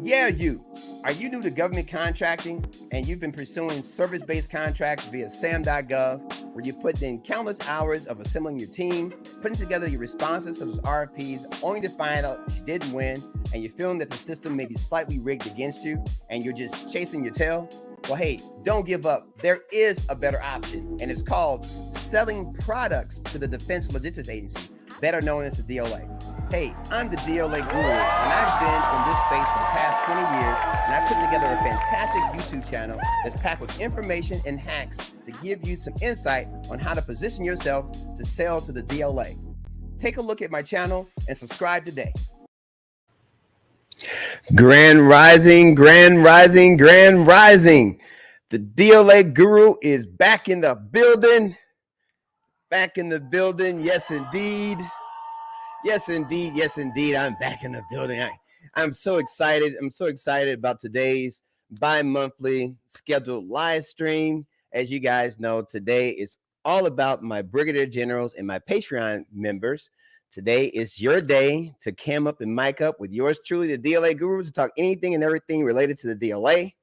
Yeah, you. Are you new to government contracting and you've been pursuing service-based contracts via SAM.gov, where you put in countless hours of assembling your team, putting together your responses to those RFPs, only to find out you didn't win, and you're feeling that the system may be slightly rigged against you, and you're just chasing your tail? Well, hey, don't give up. There is a better option, and it's called selling products to the Defense Logistics Agency, better known as the DLA. Hey, I'm the DLA guru, and I've been in this space for the past 20 years, and I've put together a fantastic YouTube channel that's packed with information and hacks to give you some insight on how to position yourself to sell to the DLA. Take a look at my channel and subscribe today. Grand rising, grand rising, grand rising. The DLA guru is back in the building. Back in the building, yes indeed. Yes, indeed. Yes, indeed. I'm back in the building. I'm so excited. I'm so excited about today's bi-monthly scheduled live stream. As you guys know, today is all about my Brigadier Generals and my Patreon members. Today is your day to cam up and mic up with yours truly, the DLA Guru, to talk anything and everything related to the DLA.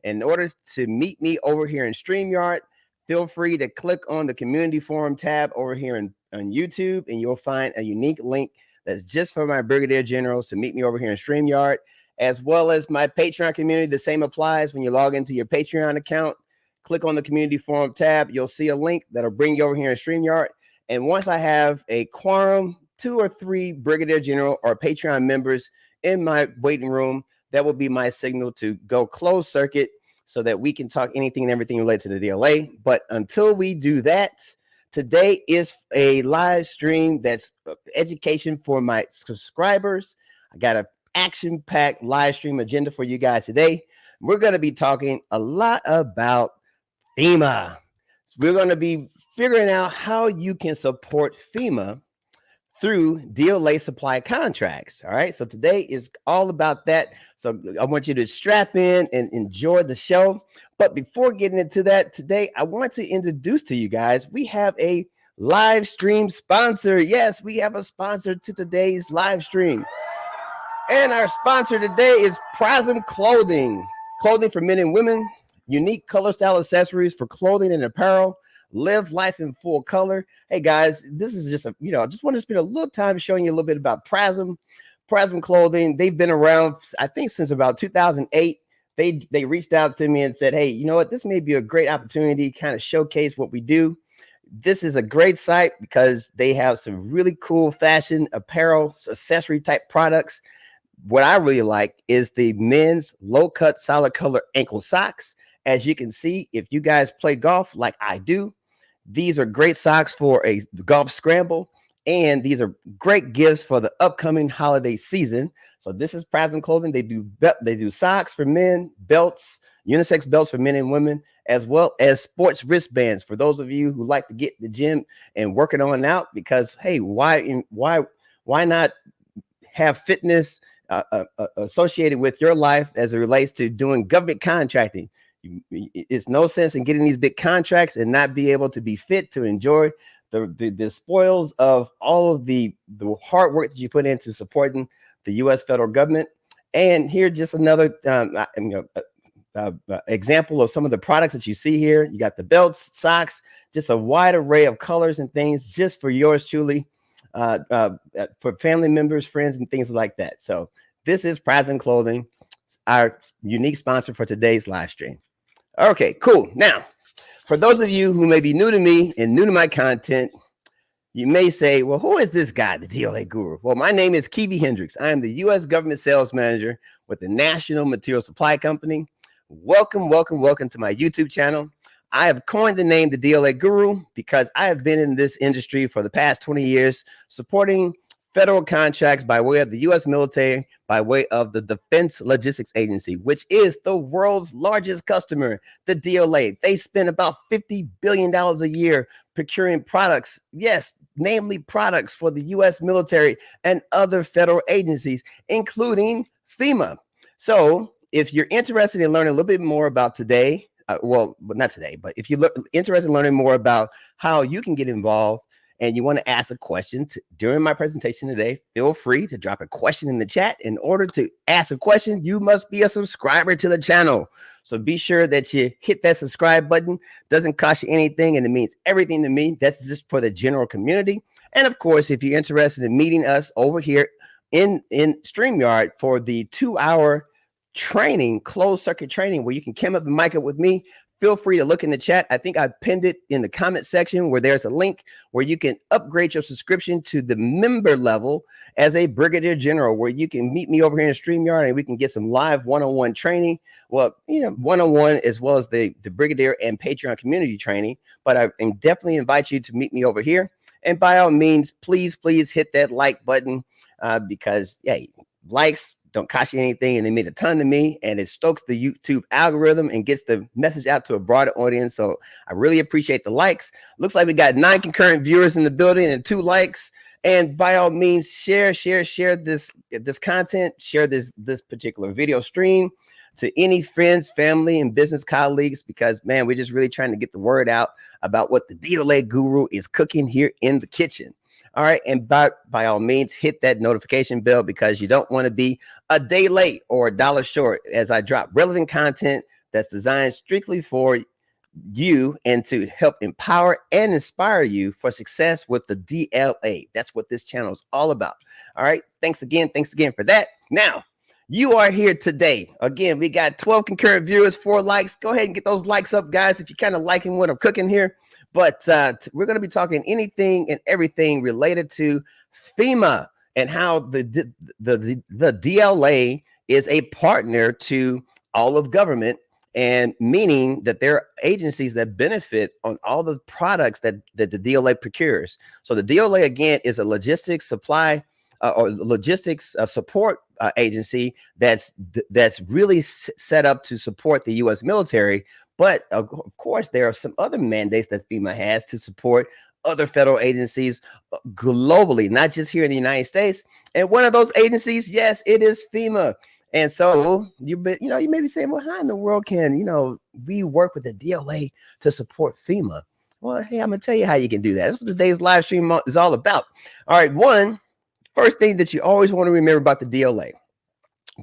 In order to meet me over here in StreamYard, feel free to click on the community forum tab over here on YouTube, and you'll find a unique link that's just for my Brigadier Generals to meet me over here in StreamYard, as well as my Patreon community. The same applies when you log into your Patreon account. Click on the community forum tab. You'll see a link that'll bring you over here in StreamYard. And once I have a quorum, 2 or 3 Brigadier General or Patreon members in my waiting room, that will be my signal to go closed circuit so that we can talk anything and everything related to the DLA. But until we do that, today is a live stream that's education for my subscribers. I got an action-packed live stream agenda for you guys today. We're going to be talking a lot about FEMA. So we're going to be figuring out how you can support FEMA through DLA supply contracts. All right. So today is all about that. So I want you to strap in and enjoy the show. But before getting into that today, I want to introduce to you guys, we have a live stream sponsor. Yes, we have a sponsor to today's live stream. And our sponsor today is Prism Clothing. Clothing for men and women, unique color style accessories for clothing and apparel. Live life in full color. Hey guys, this is just I just want to spend a little time showing you a little bit about Prism Clothing. They've been around, I think, since about 2008. They reached out to me and said, hey, you know what? This may be a great opportunity to kind of showcase what we do. This is a great site because they have some really cool fashion, apparel, accessory type products. What I really like is the men's low cut solid color ankle socks. As you can see, if you guys play golf like I do, these are great socks for a golf scramble, and these are great gifts for the upcoming holiday season. So this is Prism Clothing. They do socks for men, belts, unisex belts for men and women, as well as sports wristbands for those of you who like to get in the gym and working on out. Because hey, why not have fitness associated with your life as it relates to doing government contracting? It's no sense in getting these big contracts and not be able to be fit to enjoy the spoils of all of the hard work that you put into supporting the U.S. federal government. And here, just another example of some of the products that you see here. You got the belts, socks, just a wide array of colors and things just for yours truly, for family members, friends, and things like that. So this is Prism Clothing, our unique sponsor for today's live stream. Okay, cool. Now, for those of you who may be new to me and new to my content, you may say, well, who is this guy, the DLA Guru? Well, my name is Kiwi Hendricks. I am the U.S. Government Sales Manager with the National Material Supply Company. Welcome, welcome, welcome to my YouTube channel. I have coined the name the DLA Guru because I have been in this industry for the past 20 years, supporting federal contracts by way of the U.S. military, by way of the Defense Logistics Agency, which is the world's largest customer, the DLA. They spend about $50 billion a year procuring products, yes, namely products for the U.S. military and other federal agencies, including FEMA. So if you're interested in learning a little bit more about not today, but if you're interested in learning more about how you can get involved and you want to ask a question during my presentation today, feel free to drop a question in the chat. In order to ask a question, you must be a subscriber to the channel. So be sure that you hit that subscribe button. Doesn't cost you anything, and it means everything to me. That's just for the general community. And of course, if you're interested in meeting us over here in StreamYard for the 2-hour training, closed circuit training, where you can come up and mic up with me, feel free to look in the chat. I think I pinned it in the comment section where there's a link where you can upgrade your subscription to the member level as a brigadier general, where you can meet me over here in StreamYard and we can get some live one-on-one training. Well, one-on-one as well as the brigadier and Patreon community training. But I definitely invite you to meet me over here. And by all means, please hit that like button because, hey, likes don't cost you anything, and they mean a ton to me, and it stokes the YouTube algorithm and gets the message out to a broader audience. So I really appreciate the likes. Looks like we got 9 concurrent viewers in the building and 2 likes. And by all means, share this content, share this particular video stream to any friends, family, and business colleagues, because man, we're just really trying to get the word out about what the DLA guru is cooking here in the kitchen. All right, and by all means, hit that notification bell, because you don't want to be a day late or $1 short as I drop relevant content that's designed strictly for you and to help empower and inspire you for success with the DLA. That's what this channel is all about. All right, thanks again for that. Now, you are here today. Again, we got 12 concurrent viewers, 4 likes. Go ahead and get those likes up, guys, if you're kind of liking what I'm cooking here. But we're going to be talking anything and everything related to FEMA and how the DLA is a partner to all of government, and meaning that there are agencies that benefit on all the products that the DLA procures. So the DLA, again, is a logistics supply or logistics support agency that's really set up to support the U.S. military. But of course, there are some other mandates that FEMA has to support other federal agencies globally, not just here in the United States. And one of those agencies, yes, it is FEMA. And so you may be saying, well, how in the world can we work with the DLA to support FEMA? Well, hey, I'm gonna tell you how you can do that. That's what today's live stream is all about. All right, first thing that you always want to remember about the DLA.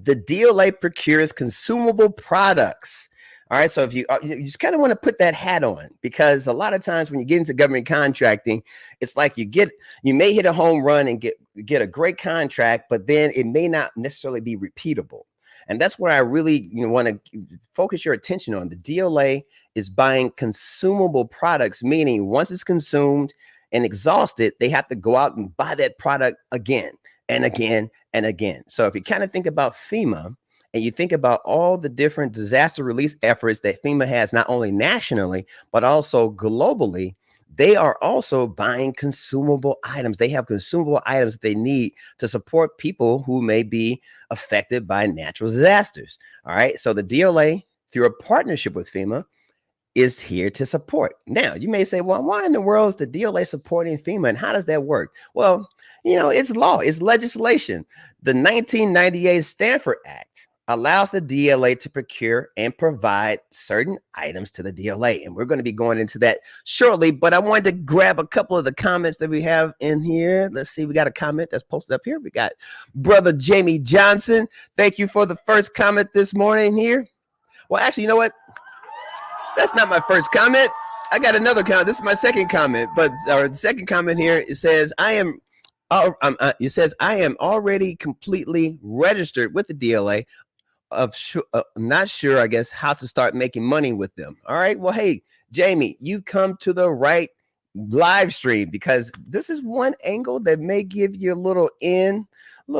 The DLA procures consumable products. All right, so if you just kind of want to put that hat on, because a lot of times when you get into government contracting, it's like you may hit a home run and get a great contract, but then it may not necessarily be repeatable. And that's where I really want to focus your attention on. The DLA is buying consumable products, meaning once it's consumed and exhausted, they have to go out and buy that product again and again and again. So if you kind of think about FEMA, and you think about all the different disaster release efforts that FEMA has, not only nationally, but also globally, they are also buying consumable items. They have consumable items they need to support people who may be affected by natural disasters. All right. So the DLA, through a partnership with FEMA, is here to support. Now, you may say, well, why in the world is the DLA supporting FEMA, and how does that work? Well, it's law, it's legislation. The 1998 Stanford Act allows the DLA to procure and provide certain items to the DLA. And we're going to be going into that shortly, but I wanted to grab a couple of the comments that we have in here. Let's see, we got a comment that's posted up here. We got Brother Jamie Johnson. Thank you for the first comment this morning here. Well, actually, you know what? That's not my first comment. I got another comment. This is my second comment, but our second comment here, it says, I am already completely registered with the DLA. Not sure, I guess, how to start making money with them. All right. Well, hey, Jamie, you come to the right live stream, because this is one angle that may give you a little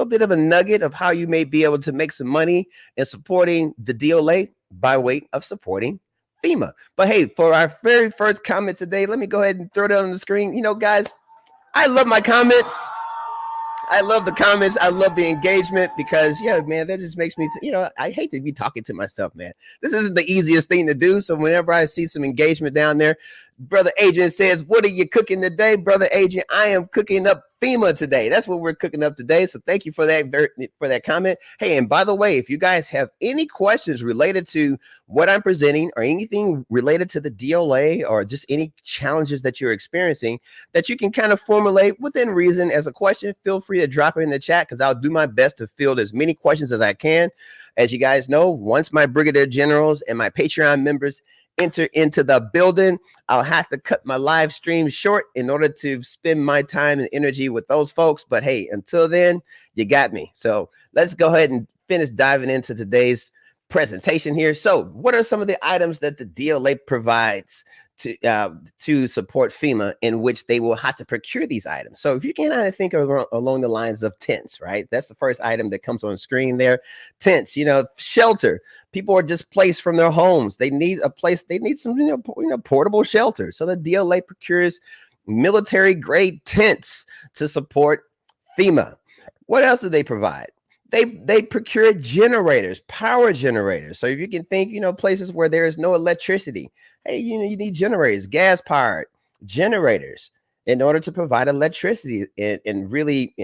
bit of a nugget of how you may be able to make some money in supporting the DLA by way of supporting FEMA. But hey, for our very first comment today, let me go ahead and throw that on the screen. Guys, I love my comments. I love the comments. I love the engagement, because, man, that just makes me, I hate to be talking to myself, man. This isn't the easiest thing to do. So whenever I see some engagement down there, Brother Adrian says, what are you cooking today? Brother Adrian, I am cooking up FEMA today. That's what we're cooking up today. So thank you for that comment. Hey, and by the way, if you guys have any questions related to what I'm presenting or anything related to the DLA or just any challenges that you're experiencing that you can kind of formulate within reason as a question, feel free to drop it in the chat because I'll do my best to field as many questions as I can. As you guys know, once my Brigadier Generals and my Patreon members enter into the building, I'll have to cut my live stream short in order to spend my time and energy with those folks. But hey, until then, you got me. So let's go ahead and finish diving into today's presentation here. So what are some of the items that the DLA provides to support FEMA in which they will have to procure these items? So if you can kind of think along the lines of tents, right? That's the first item that comes on screen there. Tents, shelter. People are displaced from their homes. They need a place. They need some, portable shelter. So the DLA procures military grade tents to support FEMA. What else do they provide? They procure generators, power generators. So if you can think, places where there is no electricity, hey, you need generators, gas powered generators in order to provide electricity in really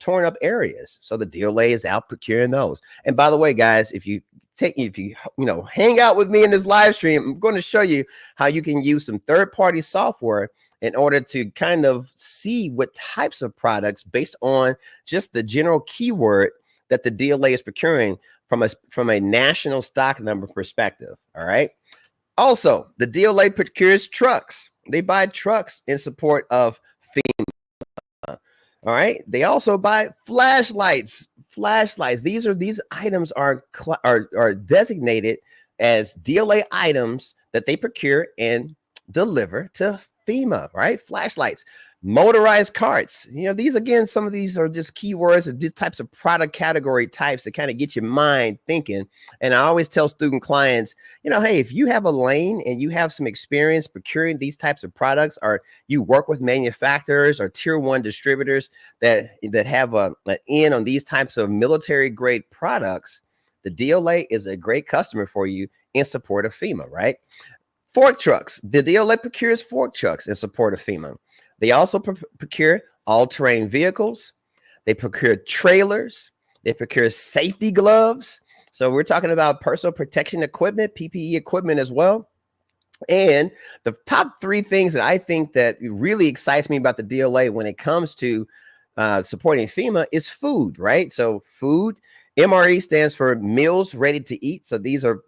torn up areas. So the DLA is out procuring those. And by the way, guys, if you hang out with me in this live stream, I'm going to show you how you can use some third-party software in order to kind of see what types of products based on just the general keyword that the DLA is procuring from a national stock number perspective. All right. Also, the DLA procures trucks. They buy trucks in support of FEMA. All right. They also buy flashlights. These items are designated as DLA items that they procure and deliver to FEMA. Right. Flashlights. Motorized carts. Some of these are just keywords of these types of product category types that kind of get your mind thinking. And I always tell student clients, hey, if you have a lane and you have some experience procuring these types of products, or you work with manufacturers or tier 1 distributors that have an in on these types of military grade products, the DLA is a great customer for you in support of FEMA, right? Fork trucks. The DLA procures fork trucks in support of FEMA. They also procure all-terrain vehicles. They procure trailers. They procure safety gloves. So we're talking about personal protection equipment, PPE equipment as well. And the top 3 things that I think that really excites me about the DLA when it comes to supporting FEMA is food, right? So food, MRE stands for meals ready to eat. So these are,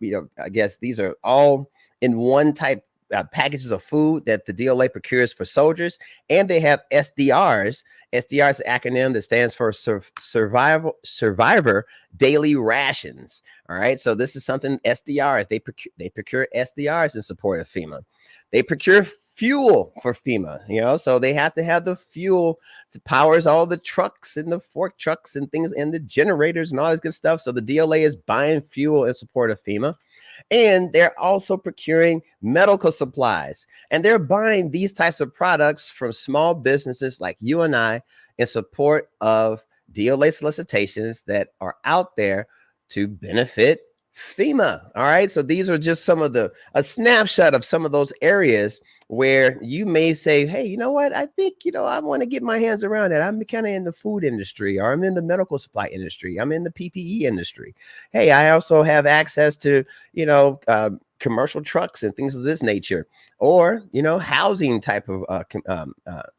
I guess these are all in one type packages of food that the DLA procures for soldiers. And they have SDRs. SDR is an acronym that stands for Survivor Daily Rations. All right. So this is something SDRs, they procure SDRs in support of FEMA. They procure fuel for FEMA, so they have to have the fuel to powers all the trucks and the fork trucks and things and the generators and all this good stuff. So the DLA is buying fuel in support of FEMA. And they're also procuring medical supplies. And they're buying these types of products from small businesses like you and I in support of DLA solicitations that are out there to benefit FEMA. All right. So these are just a snapshot of some of those areas where you may say, hey, you know what? I think, I want to get my hands around that. I'm kind of in the food industry, or I'm in the medical supply industry. I'm in the PPE industry. Hey, I also have access to, commercial trucks and things of this nature, or, housing type of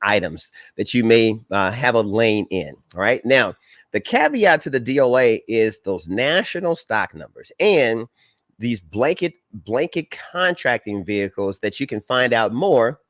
items that you may have a lane in. All right. Now, the caveat to the DLA is those national stock numbers and these blanket contracting vehicles that you can find out more.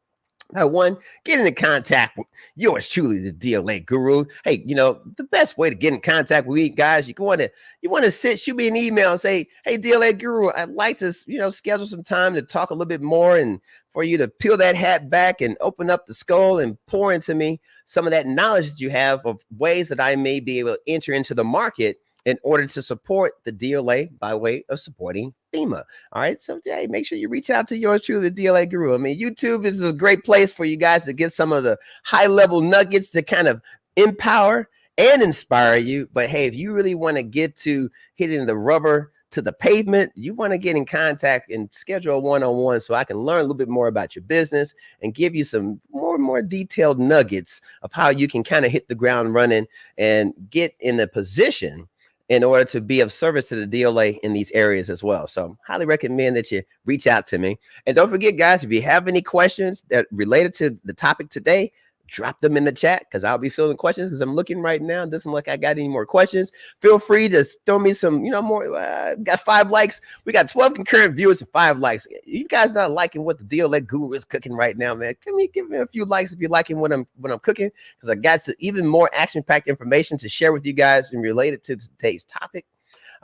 One, get into contact with yours truly, the DLA guru. Hey, the best way to get in contact with you guys, you want to shoot me an email and say, hey, DLA guru, I'd like to, schedule some time to talk a little bit more and for you to peel that hat back and open up the skull and pour into me some of that knowledge that you have of ways that I may be able to enter into the market in order to support the DLA by way of supporting FEMA. All right. So hey, make sure you reach out to yours truly, the DLA guru. I mean, YouTube is a great place for you guys to get some of the high level nuggets to kind of empower and inspire you. But hey, if you really want to get to hitting the rubber to the pavement, you want to get in contact and schedule a one-on-one so I can learn a little bit more about your business and give you some more detailed nuggets of how you can kind of hit the ground running and get in a position in order to be of service to the DLA in these areas as well. So highly recommend that you reach out to me. And don't forget, guys, if you have any questions that related to the topic today, drop them in the chat because I'll be filling questions because I'm looking right now. It doesn't look like I got any more questions. Feel free to throw me some, more. Got 5 likes. We got 12 concurrent viewers and 5 likes. You guys not liking what the DLA guru is cooking right now, man? Give me a few likes if you're liking what I'm cooking, because I got some even more action-packed information to share with you guys and related to today's topic.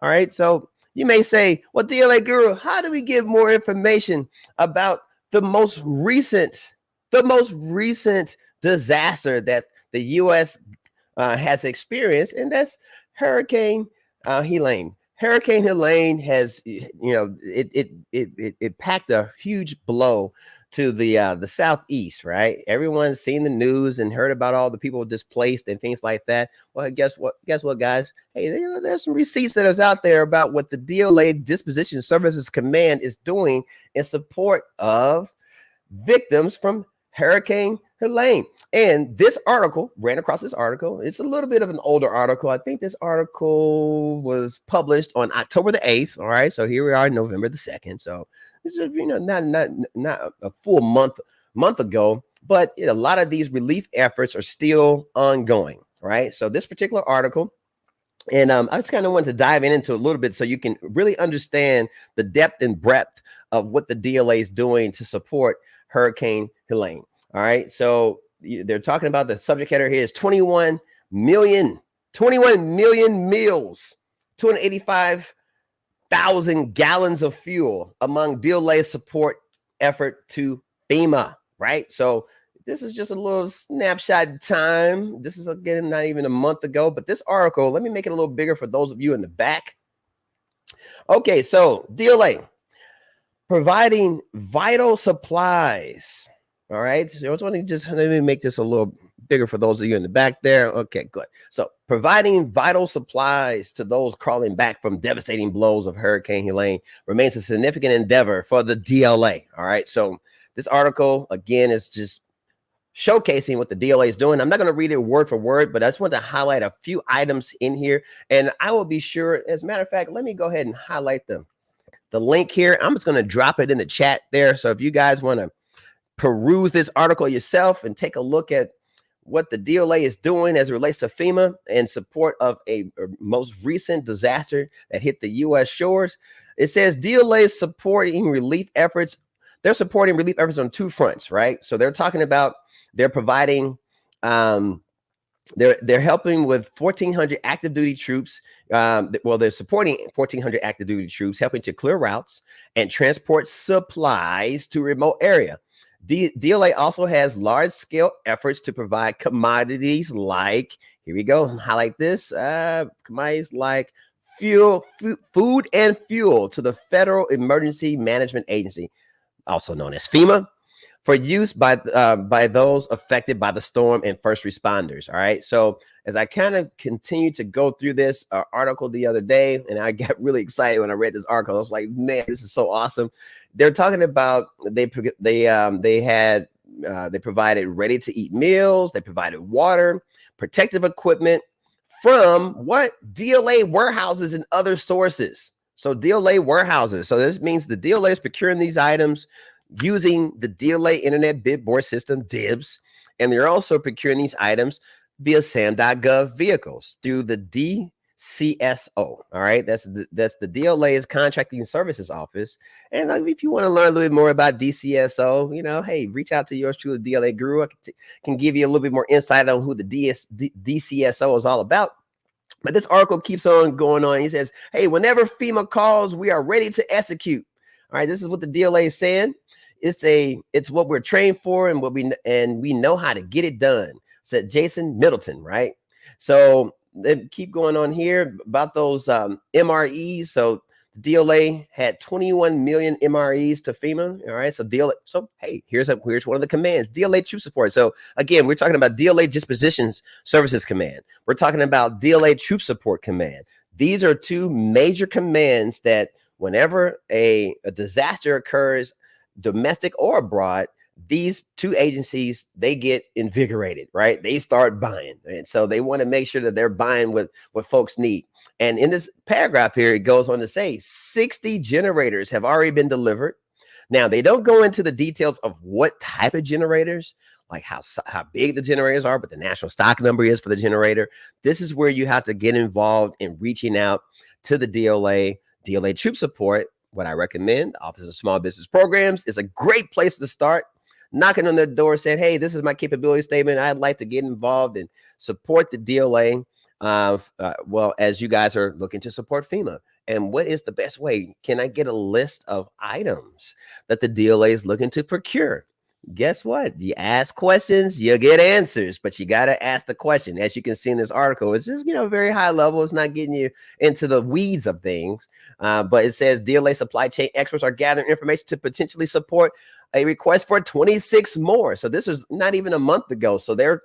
All right. So you may say, well, DLA guru, how do we give more information about the most recent disaster that the U.S. has experienced, and that's Hurricane Helene. Hurricane Helene has, it packed a huge blow to the Southeast, right? Everyone's seen the news and heard about all the people displaced and things like that. Well, guess what, guys? Hey, there's some receipts that is out there about what the DLA Disposition Services Command is doing in support of victims from Hurricane Helene. And this article, ran across this article. It's a little bit of an older article. I think this article was published on October the 8th. All right. So here we are, November the 2nd. So it's just, not a full month ago, but a lot of these relief efforts are still ongoing. Right. So this particular article, and I just kind of want to dive into a little bit so you can really understand the depth and breadth of what the DLA is doing to support Hurricane Helene. All right. So they're talking about the subject header here is 21 million meals, 285,000 gallons of fuel among DLA support effort to FEMA. Right. So this is just a little snapshot in time. This is, again, not even a month ago, but this article, let me make it a little bigger for those of you in the back. Okay. So DLA providing vital supplies. All right. So let me make this a little bigger for those of you in the back there. Okay, good. So providing vital supplies to those crawling back from devastating blows of Hurricane Helene remains a significant endeavor for the DLA. All right. So this article, again, is just showcasing what the DLA is doing. I'm not going to read it word for word, but I just want to highlight a few items in here. And I will be sure, as a matter of fact, let me go ahead and highlight the link here. I'm just going to drop it in the chat there. So if you guys want to peruse this article yourself and take a look at what the DLA is doing as it relates to FEMA in support of a most recent disaster that hit the U.S. shores. It says DLA is supporting relief efforts. They're supporting relief efforts on 2 fronts, right? So they're talking about they're providing, they're helping with 1,400 active duty troops. They're supporting 1,400 active duty troops, helping to clear routes and transport supplies to remote area. DLA also has large-scale efforts to provide commodities like, here we go, highlight this, commodities like food and fuel to the Federal Emergency Management Agency, also known as FEMA, for use by those affected by the storm and first responders. All right. So as I kind of continue to go through this article the other day, and I got really excited when I read this article, I was like, man, this is so awesome. They're talking about they provided ready to eat meals. They provided water, protective equipment from what? DLA warehouses and other sources. So DLA warehouses. So this means the DLA is procuring these items using the DLA Internet Bid Board System, DIBBS, and they're also procuring these items via SAM.gov vehicles through the DCSO. All right, that's the DLA's Contracting Services Office. And if you want to learn a little bit more about DCSO, hey, reach out to yours truly, DLA Guru. I can give you a little bit more insight on who the DCSO is all about. But this article keeps on going on. He says, hey, whenever FEMA calls, we are ready to execute. All right, this is what the DLA is saying. It's what we're trained for and we know how to get it done, said Jason Middleton, right? So they keep going on here about those MREs. So the DLA had 21 million MREs to FEMA. All right, so DLA. So hey, here's one of the commands: DLA Troop Support. So again, we're talking about DLA Dispositions Services Command. We're talking about DLA Troop Support Command, These are two major commands that whenever a disaster occurs, domestic or abroad, these two agencies, they get invigorated, right? They start buying. And so they want to make sure that they're buying what folks need. And in this paragraph here, it goes on to say 60 generators have already been delivered. Now, they don't go into the details of what type of generators, like how big the generators are, but the national stock number is for the generator. This is where you have to get involved in reaching out to the DLA troop support. What I recommend, Office of Small Business Programs, is a great place to start. Knocking on their door saying, hey, this is my capability statement. I'd like to get involved and support the DLA. Well, as you guys are looking to support FEMA. And what is the best way? Can I get a list of items that the DLA is looking to procure? Guess what? You ask questions, you get answers, but you got to ask the question. As you can see in this article, it's just, very high level. It's not getting you into the weeds of things. But it says DLA supply chain experts are gathering information to potentially support a request for 26 more. So this was not even a month ago. So they're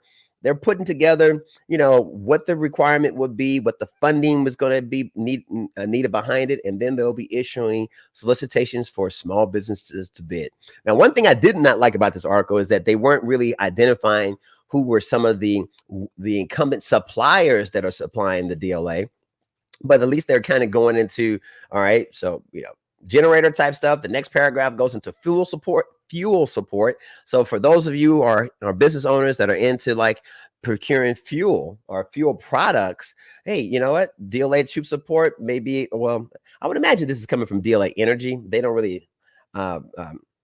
putting together, what the requirement would be, what the funding was going to be needed behind it, and then they'll be issuing solicitations for small businesses to bid. Now, one thing I did not like about this article is that they weren't really identifying who were some of the incumbent suppliers that are supplying the DLA, but at least they're kind of going into, all right, so, generator type stuff. The next paragraph goes into fuel support. So for those of you who are business owners that are into like procuring fuel or fuel products, hey, you know what? DLA troop support maybe, well, I would imagine this is coming from DLA Energy. They don't really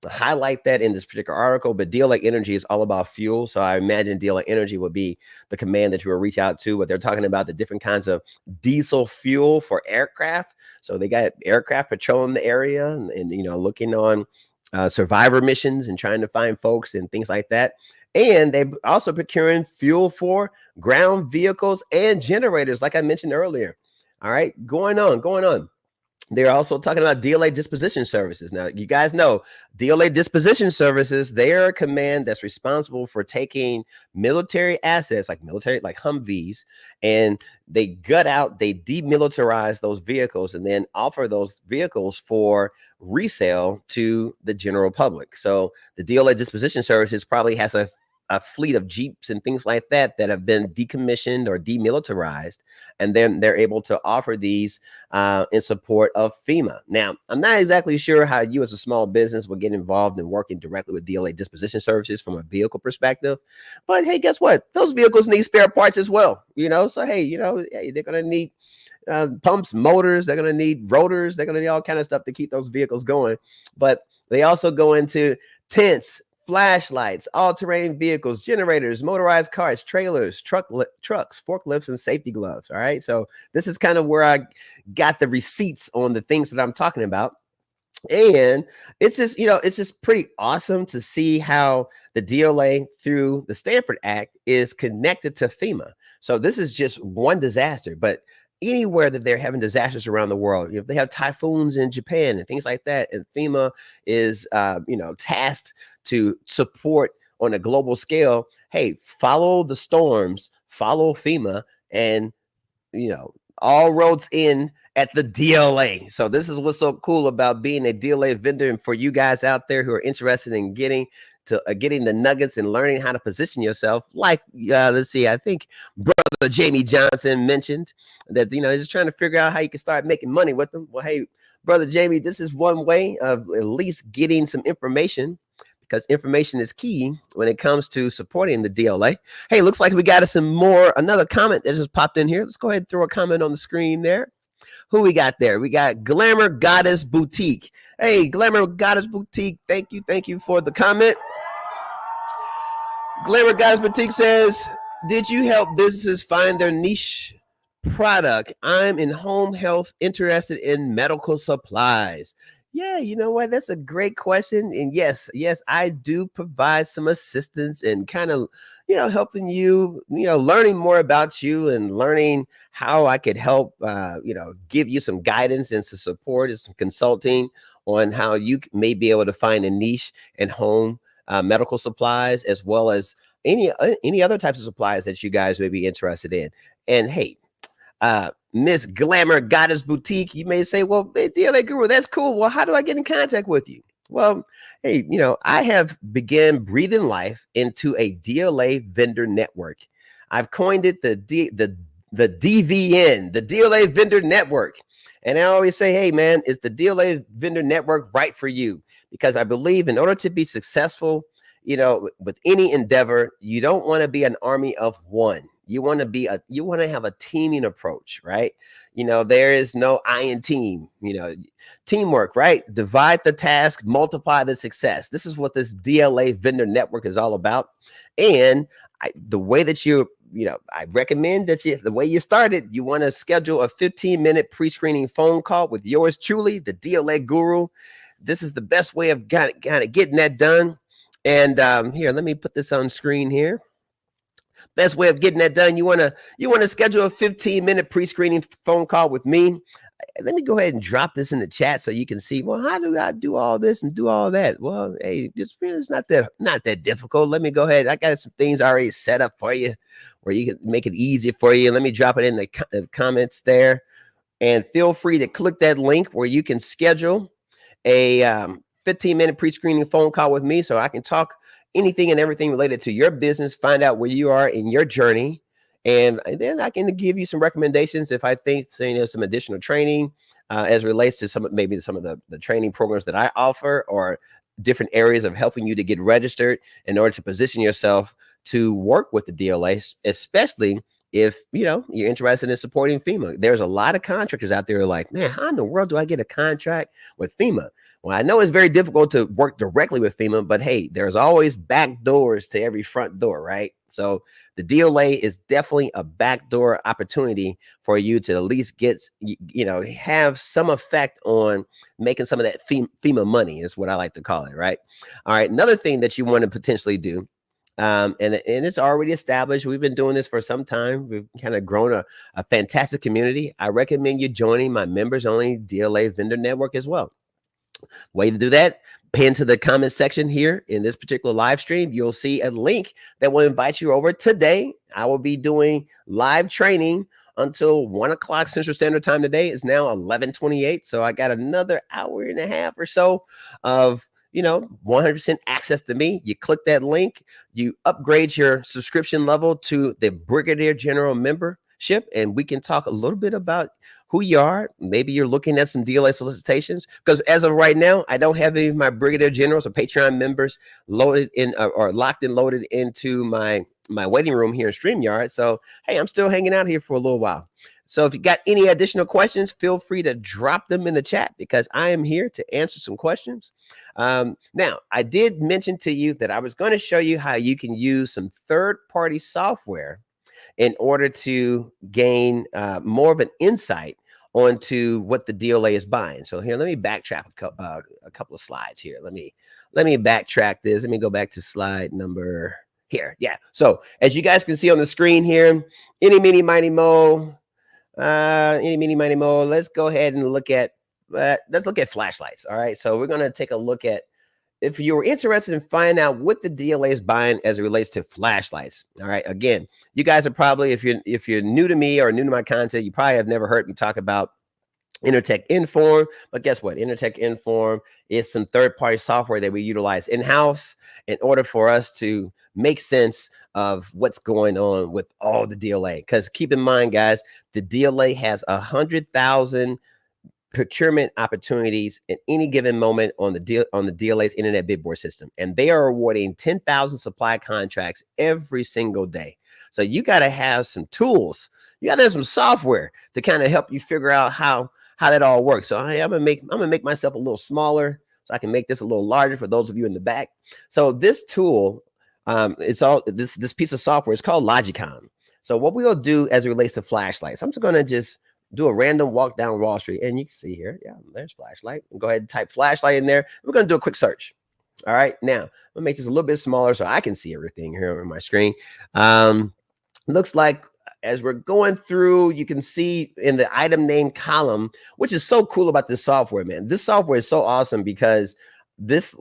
highlight that in this particular article, but DLA Energy is all about fuel. So I imagine DLA Energy would be the command that you will reach out to, but they're talking about the different kinds of diesel fuel for aircraft. So they got aircraft patrolling the area and looking on survivor missions and trying to find folks and things like that. And they're also procuring fuel for ground vehicles and generators, like I mentioned earlier. All right, going on. They're also talking about DLA disposition services. Now, you guys know DLA disposition services, they're a command that's responsible for taking military assets like Humvees, and they demilitarize those vehicles and then offer those vehicles for resale to the general public. So the DLA disposition services probably has a fleet of Jeeps and things like that have been decommissioned or demilitarized, and then they're able to offer these in support of FEMA. Now, I'm not exactly sure how you as a small business would get involved in working directly with DLA disposition services from a vehicle perspective, but hey, guess what? Those vehicles need spare parts as well, so hey, they're going to need pumps, motors, they're going to need rotors, they're going to need all kind of stuff to keep those vehicles going. But they also go into tents, flashlights, all-terrain vehicles, generators, motorized cars, trailers, trucks, forklifts, and safety gloves. All right. So this is kind of where I got the receipts on the things that I'm talking about. And it's just pretty awesome to see how the DLA through the Stanford Act is connected to FEMA. So this is just one disaster, but anywhere that they're having disasters around the world, if they have typhoons in Japan and things like that, and FEMA is, tasked to support on a global scale, hey, follow the storms, follow FEMA, and, all roads in at the DLA. So this is what's so cool about being a DLA vendor. And for you guys out there who are interested in getting the nuggets and learning how to position yourself, like, let's see, I think Brother Jamie Johnson mentioned that, he's just trying to figure out how you can start making money with them. Well, hey, Brother Jamie, this is one way of at least getting some information, because information is key when it comes to supporting the DLA. Hey, looks like we got another comment that just popped in here. Let's go ahead and throw a comment on the screen there. Who we got there? We got Glamour Goddess Boutique. Hey, Glamour Goddess Boutique, thank you for the comment. Glamour Goddess Boutique says, did you help businesses find their niche product? I'm in home health, interested in medical supplies. Yeah, you know what? That's a great question. And yes, I do provide some assistance and kind of, helping you, learning more about you and learning how I could help, give you some guidance and some support and some consulting on how you may be able to find a niche in home medical supplies, as well as any other types of supplies that you guys may be interested in. And hey, Miss Glamour Goddess Boutique. You may say, well, hey, DLA Guru, that's cool. Well, how do I get in contact with you? Well, hey, I have began breathing life into a DLA vendor network. I've coined it the DVN, the DLA vendor network. And I always say, hey, man, is the DLA vendor network right for you? Because I believe in order to be successful, with any endeavor, you don't want to be an army of one. You want to have a teaming approach, right? There is no I in team, teamwork, right? Divide the task, multiply the success. This is what this DLA vendor network is all about. And the way that I recommend that the way you started, you want to schedule a 15-minute pre-screening phone call with yours truly, the DLA Guru. This is the best way of kind of getting that done. And here, let me put this on screen here. Best way of getting that done, you want to schedule a 15-minute pre-screening phone call with me. Let me go ahead and drop this in the chat so you can see, well, how do I do all this and do all that? Well, hey, it's not that difficult. Let me go ahead. I got some things already set up for you where you can make it easy for you. Let me drop it in the comments there. And feel free to click that link where you can schedule a 15-minute pre-screening phone call with me so I can talk anything and everything related to your business, find out where you are in your journey, and then I can give you some recommendations if I think some additional training as relates to some of the training programs that I offer, or different areas of helping you to get registered in order to position yourself to work with the DLA, especially if you're interested in supporting FEMA. There's a lot of contractors out there like, man, how in the world do I get a contract with FEMA? Well, I know it's very difficult to work directly with FEMA, but hey, there's always back doors to every front door, right? So the DLA is definitely a backdoor opportunity for you to at least get, have some effect on making some of that FEMA money, is what I like to call it, right? All right, another thing that you want to potentially do, and it's already established. We've been doing this for some time. We've kind of grown a fantastic community. I recommend you joining my members only DLA vendor network as well. Way to do that, pin to the comment section here in this particular live stream. You'll see a link that will invite you over today. I will be doing live training until 1 o'clock Central Standard Time today. It's now 11:28. So I got another hour and a half or so of 100% access to me. You click that link, you upgrade your subscription level to the Brigadier General membership, and we can talk a little bit about who you are. Maybe you're looking at some DLA solicitations, because as of right now, I don't have any of my Brigadier Generals or Patreon members loaded in or locked and loaded into my waiting room here in StreamYard. So, hey, I'm still hanging out here for a little while. So if you got any additional questions, feel free to drop them in the chat, because I am here to answer some questions. Now, I did mention to you that I was going to show you how you can use some third-party software in order to gain more of an insight onto what the DLA is buying. So here, let me backtrack a couple of slides here. Let me backtrack this. Let me go back to slide number here. Yeah. So as you guys can see on the screen here, any, meeny, miny, mo, let's go ahead and look at flashlights. All right. So we're going to take a look at, if you were interested in finding out what the DLA is buying as it relates to flashlights. All right. Again, you guys are probably, if you're new to me or new to my content, you probably have never heard me talk about Intertek-Inform. But guess what? Intertek-Inform is some third-party software that we utilize in-house in order for us to make sense of what's going on with all the DLA. Because keep in mind, guys, the DLA has 100,000 procurement opportunities at any given moment on the DLA's internet bid board system, and they are awarding 10,000 supply contracts every single day. So you got to have some tools, you got to have some software to kind of help you figure out how that all works. So hey, I'm gonna make myself a little smaller so I can make this a little larger for those of you in the back. So this tool, it's all this piece of software is called Logicom. So what we'll do as it relates to flashlights, I'm just gonna do a random walk down Wall Street, and you can see here, yeah, there's flashlight. Go ahead and type flashlight in there. We're going to do a quick search. All right, now I'm gonna make this a little bit smaller so I can see everything here on my screen. Looks like as we're going through, you can see in the item name column, which is so cool about this software, man. This software is so awesome because this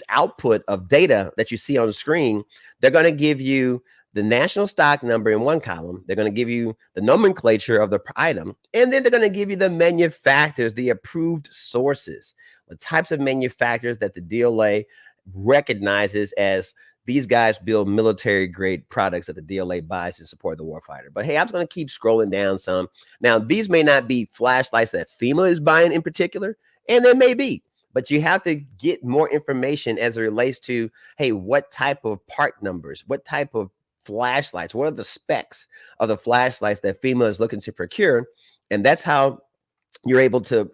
output of data that you see on the screen, they're going to give you the national stock number in one column. They're going to give you the nomenclature of the item, and then they're going to give you the manufacturers, the approved sources, the types of manufacturers that the DLA recognizes as these guys build military grade products that the DLA buys to support the warfighter. But hey, I'm going to keep scrolling down some. Now, these may not be flashlights that FEMA is buying in particular, and there may be, but you have to get more information as it relates to, hey, what type of part numbers, what type of flashlights, what are the specs of the flashlights that FEMA is looking to procure? And that's how you're able to,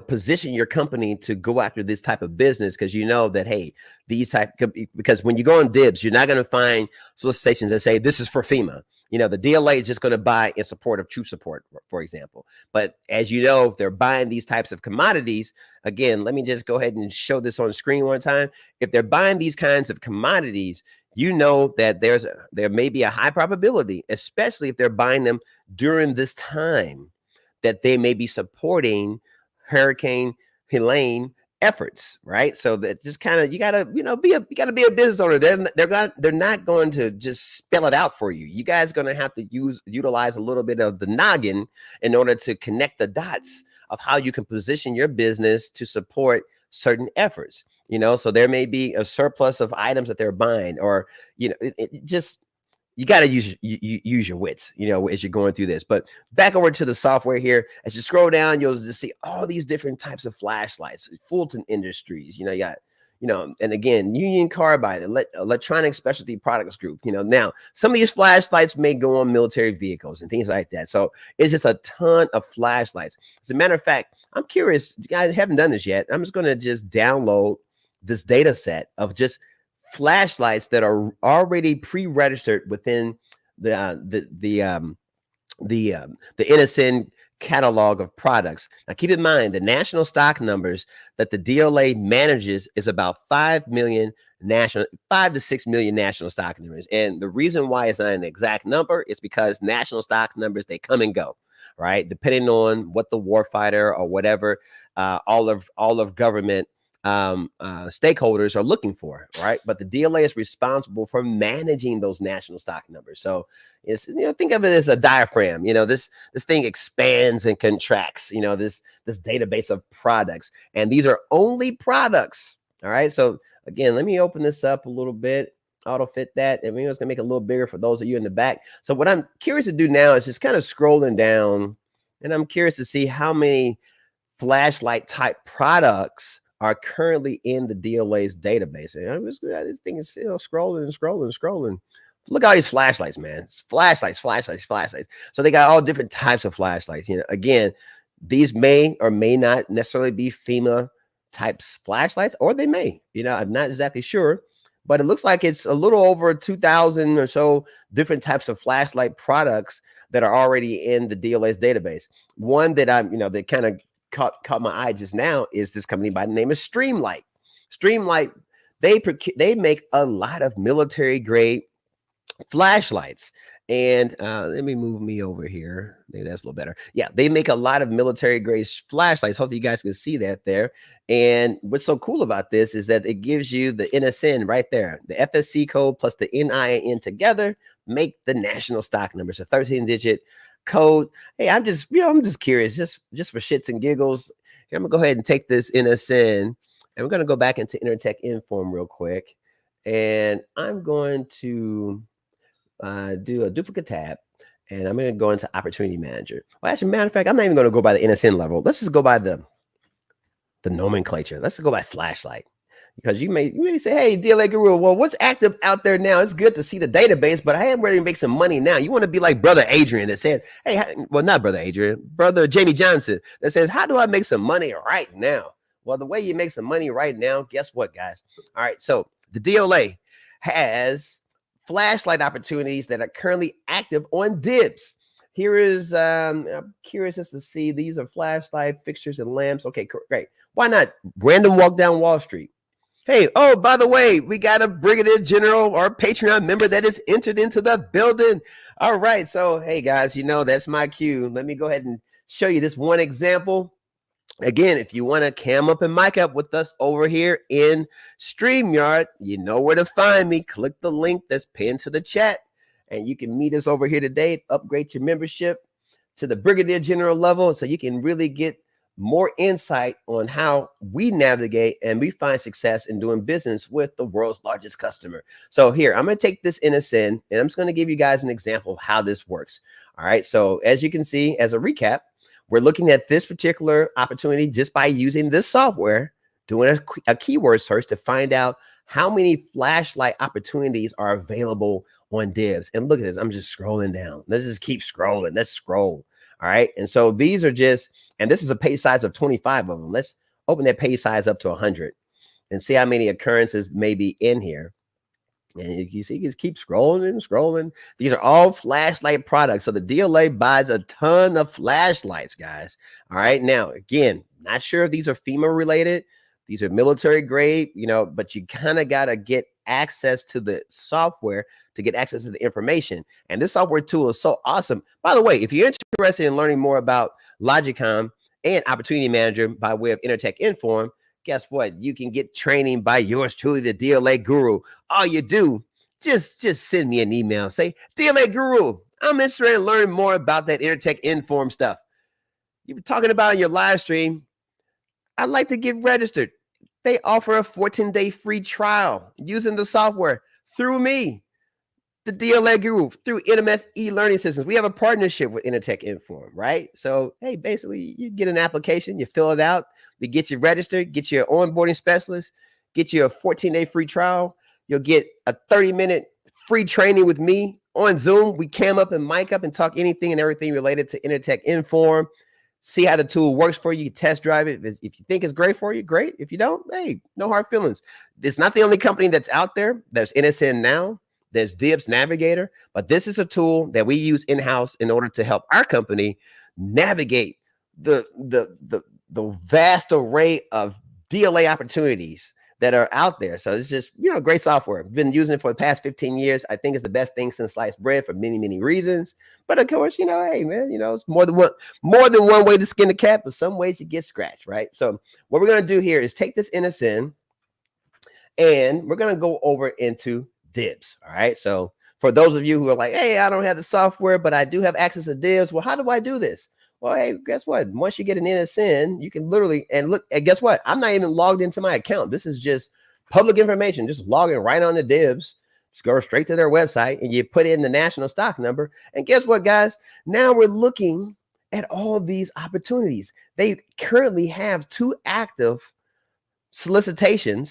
position your company to go after this type of business, because you know that, hey, because when you go on DIBBS, you're not going to find solicitations that say this is for FEMA. The DLA is just going to buy in support of troop support, for example. But as you know, they're buying these types of commodities. Again, let me just go ahead and show this on screen one time. If they're buying these kinds of commodities, you know that there may be a high probability, especially if they're buying them during this time, that they may be supporting Hurricane Helene efforts, right? So that just kind of, you gotta be a business owner. They're not going to just spell it out for you. You guys are going to have to utilize a little bit of the noggin in order to connect the dots of how you can position your business to support certain efforts. So there may be a surplus of items that they're buying, or you got to use your wits, as you're going through this. But back over to the software here, as you scroll down, you'll just see all these different types of flashlights. Fulton Industries, you got, and again, Union Carbide, Electronic Specialty Products Group. Now some of these flashlights may go on military vehicles and things like that. So it's just a ton of flashlights. As a matter of fact, I'm curious, you guys haven't done this yet. I'm just going to just download this data set of just flashlights that are already pre-registered within the NSN catalog of products. Now, keep in mind the national stock numbers that the DLA manages is about 5 to 6 million national stock numbers. And the reason why it's not an exact number is because national stock numbers, they come and go, right? Depending on what the warfighter or whatever, all of government stakeholders are looking for, right? But the DLA is responsible for managing those national stock numbers. So it's, think of it as a diaphragm. This thing expands and contracts, this database of products, and these are only products. All right. So again, let me open this up a little bit, auto fit that, and it's gonna make it a little bigger for those of you in the back. So what I'm curious to do now is just kind of scrolling down, and I'm curious to see how many flashlight type products are currently in the DLA's database. And this thing is still scrolling and scrolling and scrolling. Look at all these flashlights, man. It's flashlights. So they got all different types of flashlights. Again, these may or may not necessarily be FEMA types flashlights, or they may. I'm not exactly sure, but it looks like it's a little over 2,000 or so different types of flashlight products that are already in the DLA's database. One that that kind of caught my eye just now is this company by the name of Streamlight. Streamlight, they make a lot of military grade flashlights. And let me move me over here. Maybe that's a little better. Yeah, they make a lot of military grade flashlights. Hopefully you guys can see that there. And what's so cool about this is that it gives you the NSN right there. The FSC code plus the NIN together make the national stock numbers, a 13-digit code. Hey, I'm just curious, just for shits and giggles. Here, I'm gonna go ahead and take this NSN, and we're gonna go back into Intertek-Inform real quick, and I'm going to do a duplicate tab, and I'm gonna go into Opportunity Manager. Well, actually, matter of fact, I'm not even gonna go by the NSN level. Let's just go by the nomenclature. Let's go by flashlight. Because you may say, hey, DLA Guru, well, what's active out there now? It's good to see the database, but I am ready to make some money now. You want to be like Brother Adrian that said, hey, well, not Brother Adrian, Brother Jamie Johnson that says, how do I make some money right now? Well, the way you make some money right now, guess what, guys? All right, so the DLA has flashlight opportunities that are currently active on DIBBS. Here is, I'm curious as to see, these are flashlight fixtures and lamps. Okay, great. Why not random walk down Wall Street? Hey, oh, by the way, we got a Brigadier General or Patreon member that is entered into the building. All right. So, hey, guys, that's my cue. Let me go ahead and show you this one example. Again, if you want to cam up and mic up with us over here in StreamYard, you know where to find me. Click the link that's pinned to the chat. And you can meet us over here today, upgrade your membership to the Brigadier General level so you can really get more insight on how we navigate and we find success in doing business with the world's largest customer. So here, I'm going to take this NSN and I'm just going to give you guys an example of how this works. All right. So as you can see, as a recap, we're looking at this particular opportunity just by using this software, doing a keyword search to find out how many flashlight opportunities are available on DIBBS. And look at this. I'm just scrolling down. Let's just keep scrolling. Let's scroll. All right. And so these are just, and this is a page size of 25 of them. Let's open that page size up to 100 and see how many occurrences may be in here. And you see, just keep scrolling and scrolling. These are all flashlight products. So the DLA buys a ton of flashlights, guys. All right. Now, again, not sure if these are FEMA related. These are military grade, you know, but you kind of got to get access to the software to get access to the information. And this software tool is so awesome. By the way, if you're interested in learning more about Logicom and Opportunity Manager by way of Intertek-Inform, guess what? You can get training by yours truly, the DLA Guru. All you do, just send me an email. Say, DLA Guru, I'm interested in learning more about that Intertek-Inform stuff you've been talking about in your live stream. I'd like to get registered. They offer a 14-day free trial using the software through me, the DLA Guru, through NMS e-learning systems. We have a partnership with Intertek-Inform, right? So, hey, basically, you get an application, you fill it out, we get you registered, get you an onboarding specialist, get you a 14-day free trial. You'll get a 30-minute free training with me on Zoom. We cam up and mic up and talk anything and everything related to Intertek-Inform. See how the tool works for you. You test drive it. If you think it's great for you, great. If you don't, hey, no hard feelings. It's not the only company that's out there. There's NSN Now. There's DIBBS Navigator. But this is a tool that we use in-house in order to help our company navigate the vast array of DLA opportunities that are out there. So it's just, you know, great software. I've been using it for the past 15 years. I think it's the best thing since sliced bread for many, many reasons. But of course, you know, hey man, you know, it's more than one way to skin the cat, but some ways you get scratched, right? So what we're going to do here is take this NSN and we're going to go over into DIBBS. All right. So for those of you who are like, hey, I don't have the software, but I do have access to DIBBS. Well, how do I do this? Well, hey, guess what? Once you get an NSN, you can literally, and look, and guess what? I'm not even logged into my account. This is just public information. Just log in right on the DIBBS. Just go straight to their website and you put in the national stock number. And guess what, guys? Now we're looking at all these opportunities. They currently have 2 active solicitation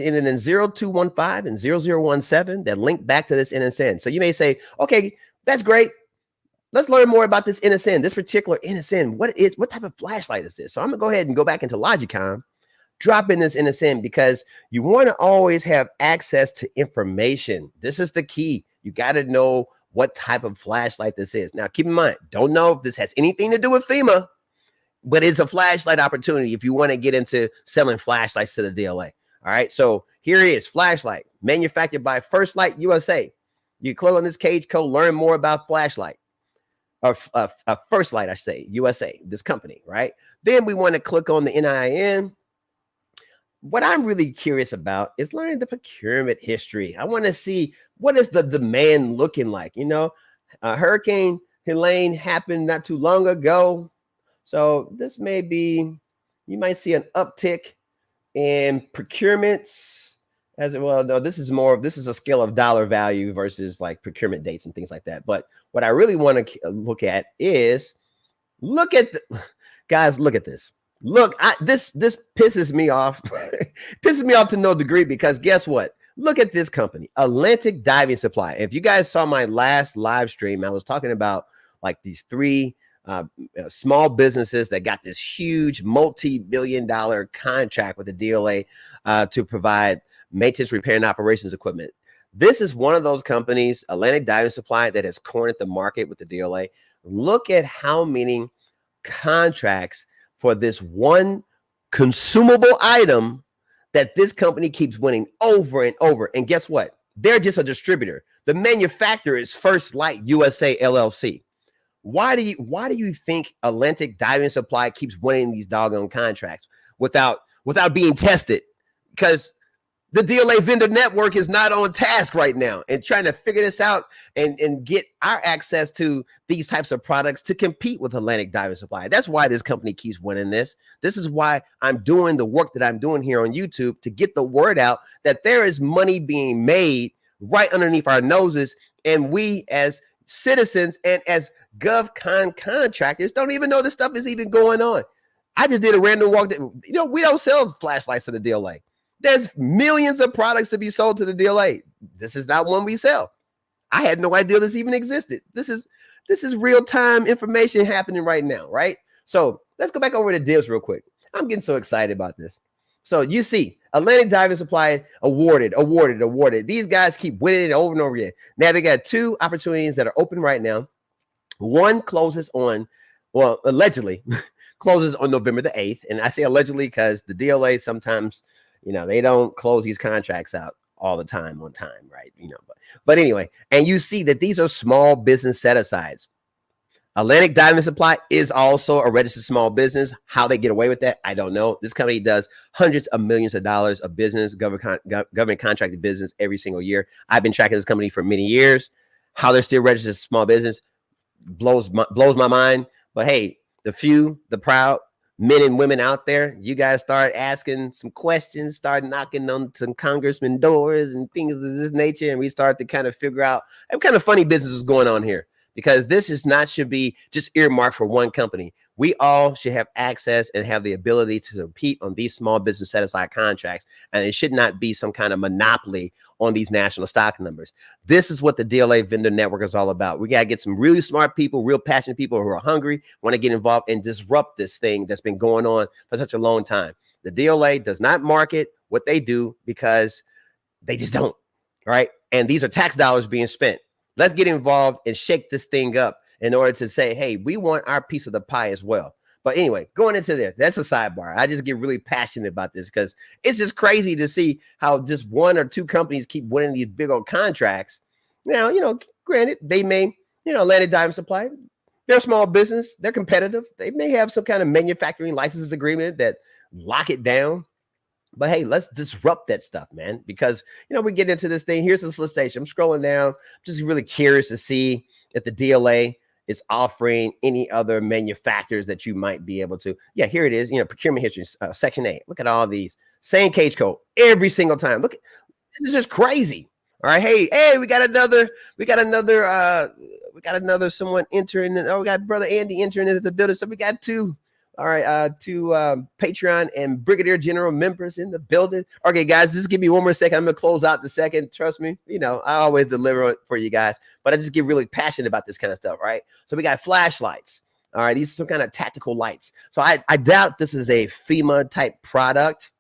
ending in 0215 and 0017 that link back to this NSN. So you may say, okay, that's great. Let's learn more about this NSN, this particular NSN. What type of flashlight is this? So I'm gonna go ahead and go back into Logicom, drop in this NSN because you want to always have access to information. This is the key. You got to know what type of flashlight this is. Now, keep in mind, don't know if this has anything to do with FEMA, but it's a flashlight opportunity if you want to get into selling flashlights to the DLA. All right, so here it is, flashlight, manufactured by First Light USA. You click on this cage code, learn more about flashlight. Or First Light, I say, USA, this company, right? Then we want to click on the NIN. What I'm really curious about is learning the procurement history. I want to see what is the demand looking like. You know, Hurricane Helene happened not too long ago. So this may be, you might see an uptick in procurements. As well, no, this is a scale of dollar value versus like procurement dates and things like that. But what I really want to look at is guys, look at this. Look, this pisses me off. Pisses me off to no degree because guess what? Look at this company, Atlantic Diving Supply. If you guys saw my last live stream, I was talking about like these 3 small businesses that got this huge multi-billion-dollar contract with the DLA to provide maintenance, repair, and operations equipment. This is one of those companies, Atlantic Diving Supply, that has cornered the market with the DLA. Look at how many contracts for this one consumable item that this company keeps winning over and over. And guess what? They're just a distributor. The manufacturer is First Light USA LLC. Why do you think Atlantic Diving Supply keeps winning these doggone contracts without being tested? Because The DLA vendor network is not on task right now and trying to figure this out and get our access to these types of products to compete with Atlantic Diamond Supply. That's why this company keeps winning this. This is why I'm doing the work that I'm doing here on YouTube to get the word out that there is money being made right underneath our noses. And we as citizens and as GovCon contractors don't even know this stuff is even going on. I just did a random walk that, we don't sell flashlights to the DLA. There's millions of products to be sold to the DLA. This is not one we sell. I had no idea this even existed. This is real-time information happening right now, right? So let's go back over to DIBBS real quick. I'm getting so excited about this. So you see, Atlantic Diamond Supply awarded. These guys keep winning it over and over again. Now they got 2 opportunities that are open right now. One closes on, allegedly closes on November the 8th. And I say allegedly because the DLA sometimes, they don't close these contracts out all the time on time, right? But anyway, and you see that these are small business set-asides. Atlantic Diamond Supply is also a registered small business. How they get away with that, I don't know. This company does hundreds of millions of dollars of business, government contracted business every single year. I've been tracking this company for many years. How they're still registered as small business blows my mind. But hey, the few, the proud men and women out there, you guys start asking some questions, start knocking on some congressman doors and things of this nature, and we start to kind of figure out what kind of funny business is going on here. Because this should be just earmarked for one company. We all should have access and have the ability to compete on these small business set-aside contracts, and it should not be some kind of monopoly on these national stock numbers. This is what the DLA vendor network is all about. We got to get some really smart people, real passionate people who are hungry, want to get involved and disrupt this thing that's been going on for such a long time. The DLA does not market what they do because they just don't, right? And these are tax dollars being spent. Let's get involved and shake this thing up in order to say, hey, we want our piece of the pie as well. But anyway, going into there, that's a sidebar. I just get really passionate about this because it's just crazy to see how just 1 or 2 companies keep winning these big old contracts. Now, granted, they may, Atlantic Diamond Supply, they're a small business. They're competitive. They may have some kind of manufacturing license agreement that lock it down. But hey, let's disrupt that stuff, man, because, we get into this thing. Here's the solicitation. I'm scrolling down, just really curious to see if the DLA is offering any other manufacturers that you might be able to. Yeah, here it is. Procurement history, section 8. Look at all these. Same cage code every single time. Look, this is just crazy. All right. Hey, we got another someone entering. Oh, we got brother Andy entering into the building. So we got 2. All right, 2 Patreon and Brigadier General members in the building. Okay, guys, just give me 1 more second. I'm going to close out the second. Trust me. I always deliver for you guys, but I just get really passionate about this kind of stuff, right? So we got flashlights. All right, these are some kind of tactical lights. So I doubt this is a FEMA type product.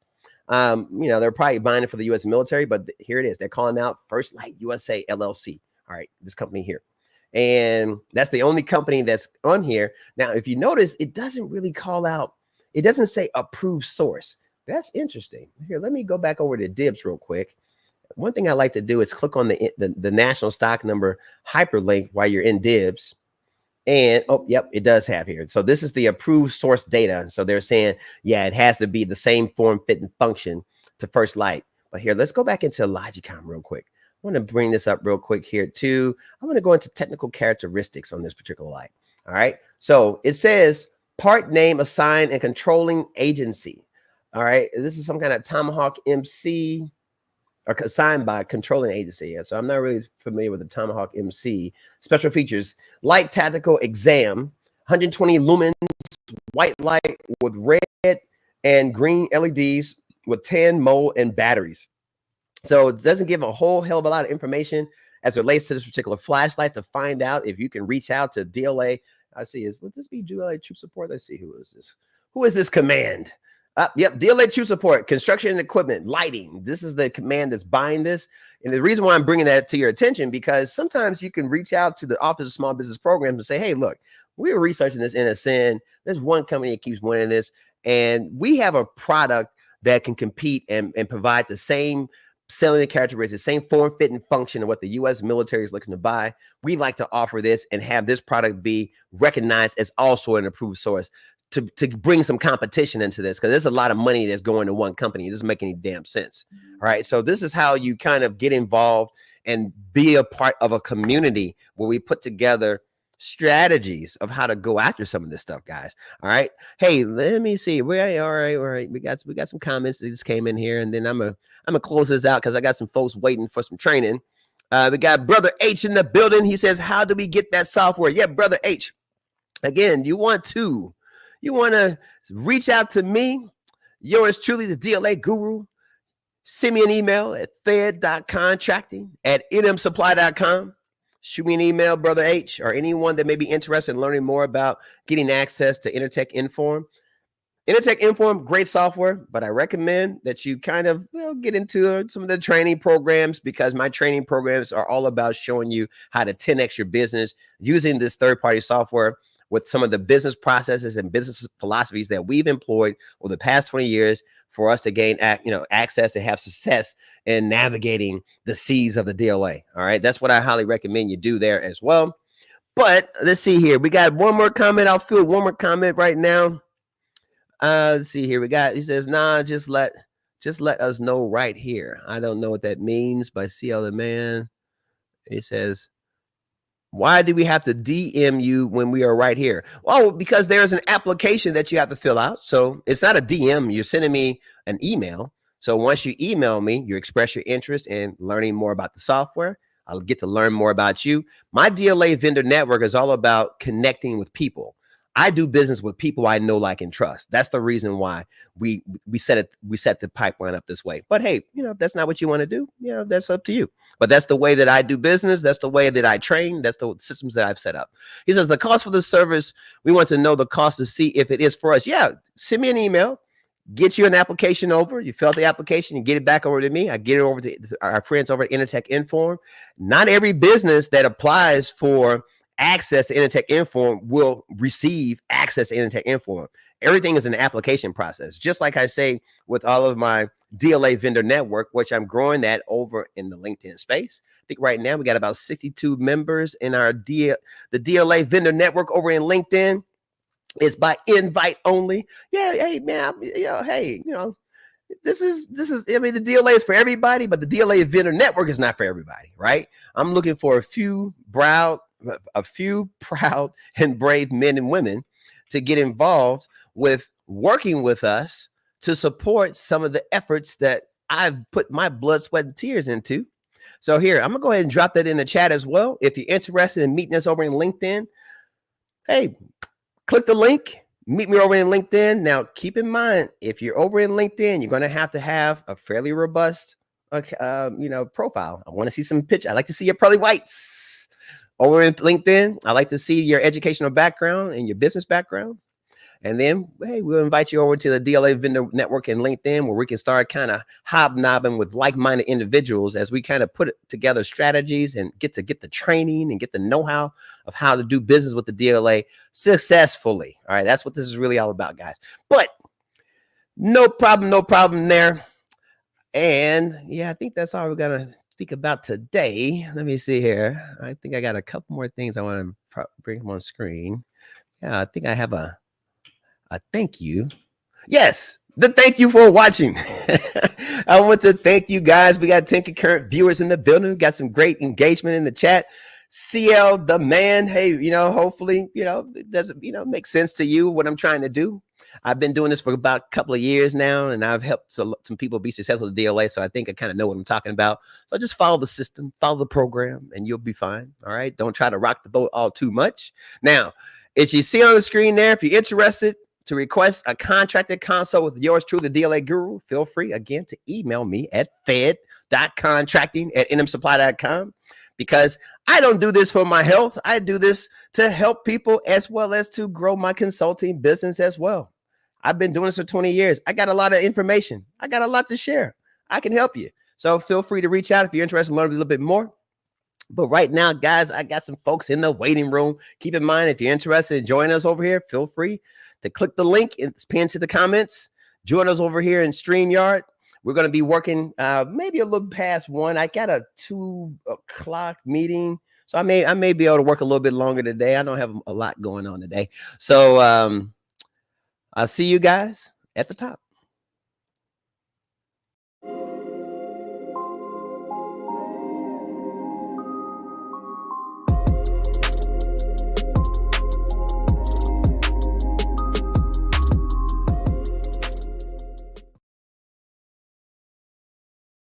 They're probably buying it for the U.S. military, but here it is. They're calling out First Light USA LLC. All right, this company here. And that's the only company that's on here. Now, if you notice, it doesn't really call out. It doesn't say approved source. That's interesting. Here, let me go back over to DIBBS real quick. One thing I like to do is click on the national stock number hyperlink while you're in DIBBS. And, oh, yep, it does have here. So this is the approved source data. So they're saying, yeah, it has to be the same form, fit, and function to First Light. But here, let's go back into Logicom real quick. I want to bring this up real quick here too. I want to go into technical characteristics on this particular light. All right. So it says part name assigned and controlling agency. All right. This is some kind of Tomahawk MC or assigned by controlling agency. Yeah. So I'm not really familiar with the Tomahawk MC. Special features: light tactical exam, 120 lumens, white light with red and green LEDs with 10 mole and batteries. So it doesn't give a whole hell of a lot of information as it relates to this particular flashlight to find out if you can reach out to DLA. I see would this be DLA Troop Support? Let's see, who is this? Who is this command? Yep, DLA Troop Support, construction and equipment, lighting. This is the command that's buying this. And the reason why I'm bringing that to your attention, because sometimes you can reach out to the Office of Small Business Programs and say, hey, look, we were researching this NSN. There's one company that keeps winning this, and we have a product that can compete and provide the same selling characteristics, same form, fit, and function of what the U.S. military is looking to buy. We like to offer this and have this product be recognized as also an approved source. to bring some competition into this, because there's a lot of money that's going to one company. It doesn't make any damn sense. All right. So this is how you kind of get involved and be a part of a community where we put together strategies of how to go after some of this stuff, guys. All right. Hey, let me see. All right. We got some comments that just came in here, and then I'm gonna close this out because I got some folks waiting for some training. We got Brother H in the building. He says, how do we get that software? Yeah, Brother H. Again, you want to reach out to me, yours truly, the DLA Guru. Send me an email at FED.Contracting at nmsupply.com. Shoot me an email, Brother H, or anyone that may be interested in learning more about getting access to Intertek-Inform. Intertek-Inform, great software, but I recommend that you kind of get into some of the training programs, because my training programs are all about showing you how to 10x your business using this third-party software with some of the business processes and business philosophies that we've employed over the past 20 years for us to gain access and have success in navigating the seas of the DLA. All right, that's what I highly recommend you do there as well. But let's see here. We got one more comment. I'll field one more comment right now. Let's see here. He says, nah, just let us know right here. I don't know what that means, but I see other man. He says, why do we have to DM you when we are right here? Well, because there's an application that you have to fill out. So it's not a DM. You're sending me an email. So once you email me, you express your interest in learning more about the software. I'll get to learn more about you. My DLA vendor network is all about connecting with people. I do business with people I know, like, and trust. That's the reason why we set the pipeline up this way. But hey, if that's not what you want to do, that's up to you. But that's the way that I do business. That's the way that I train. That's the systems that I've set up. He says the cost for the service, we want to know the cost to see if it is for us. Yeah, send me an email. Get you an application over. You fill out the application, you get it back over to me. I get it over to our friends over at Intertek-Inform. Not every business that applies for access to Intertek-Inform will receive access to Intertek-Inform. Everything is an application process. Just like I say with all of my DLA vendor network, which I'm growing that over in the LinkedIn space. I think right now we got about 62 members in the DLA vendor network over in LinkedIn. It's by invite only. Yeah, hey man, this is the DLA is for everybody, but the DLA vendor network is not for everybody, right? I'm looking for a few proud and brave men and women to get involved with working with us to support some of the efforts that I've put my blood, sweat, and tears into. So here, I'm gonna go ahead and drop that in the chat as well. If you're interested in meeting us over in LinkedIn, hey, click the link, meet me over in LinkedIn. Now, keep in mind, if you're over in LinkedIn, you're going to have a fairly robust, profile. I want to see some pictures. I like to see your pearly whites over in LinkedIn. I like to see your educational background and your business background. And then, hey, we'll invite you over to the DLA vendor network in LinkedIn, where we can start kind of hobnobbing with like-minded individuals as we kind of put together strategies and get the training and get the know-how of how to do business with the DLA successfully. All right, that's what this is really all about, guys. But no problem there. And yeah, I think that's all we're gonna speak about today. Let me see here. I think I got a couple more things I want to bring them on screen. Yeah, I think I have a thank you. Yes, the thank you for watching. I want to thank you guys. We got 10 concurrent viewers in the building. We got some great engagement in the chat. CL the man. Hey, hopefully, it doesn't, make sense to you what I'm trying to do. I've been doing this for about a couple of years now, and I've helped some people be successful with the DLA. So I think I kind of know what I'm talking about. So just follow the system, follow the program, and you'll be fine. All right. Don't try to rock the boat all too much. Now, as you see on the screen there, if you're interested to request a contracted consult with yours truly, the DLA Guru, feel free again to email me at fed.contracting@nmsupply.com, because I don't do this for my health. I do this to help people as well as to grow my consulting business as well. I've been doing this for 20 years. I got a lot of information. I got a lot to share. I can help you. So feel free to reach out if you're interested in learning a little bit more. But right now, guys, I got some folks in the waiting room. Keep in mind, if you're interested in joining us over here, feel free to click the link. It's pinned to the comments. Join us over here in StreamYard. We're going to be working maybe a little past 1. I got a 2 o'clock meeting, so I may be able to work a little bit longer today. I don't have a lot going on today. So I'll see you guys at the top.